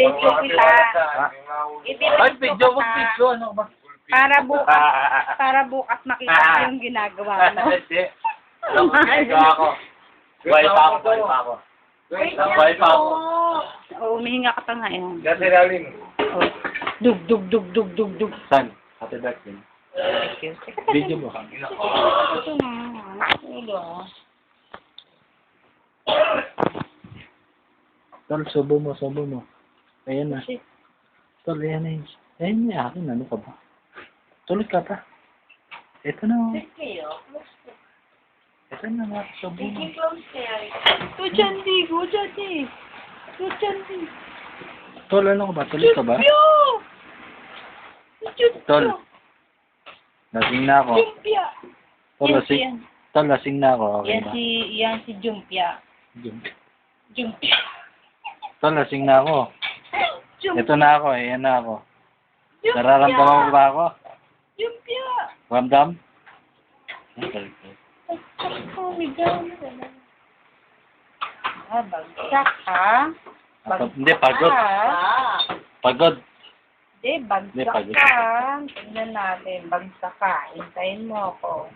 Ibibidyo kita. Ay, Ibibidyo video, kita. ano ba? Para bukas makita ko yung ginagawa mo. Hindi. Alam mo, ginagawa ako. Buhay pa ako. Buhay pa ako. Oo, umihinga ka pa nga yan. Kasi lalim. Oh. Dug. San? Happy birthday. Thank you. Video mo. Ito na. Ito ah. Tol, subo mo. Ayan na. Tol, ayan na yun. Ayan na akin, ano ka ba? Tuloy ka pa. Ito na. Ito na nga, subo mo. Go dyan, di. Tol, ano ka ba? Tuloy ka ba? Tol, lasing na ako. Jumpia. Tol, lasing na ako. Okay ba? Yan si Jumpia. Jumpia. Tol, lasing na ako. Jumpia. Ito na ako, ayan na ako. Nararamdaman mo ba ako? Jumpia. Ramdam? Oh my God. Bagsak ha? Hindi, pagod. Pagod. Hindi, bagsak Hindi, pagod. ka. Tignan natin, bagsak ka. Hintayin mo ako.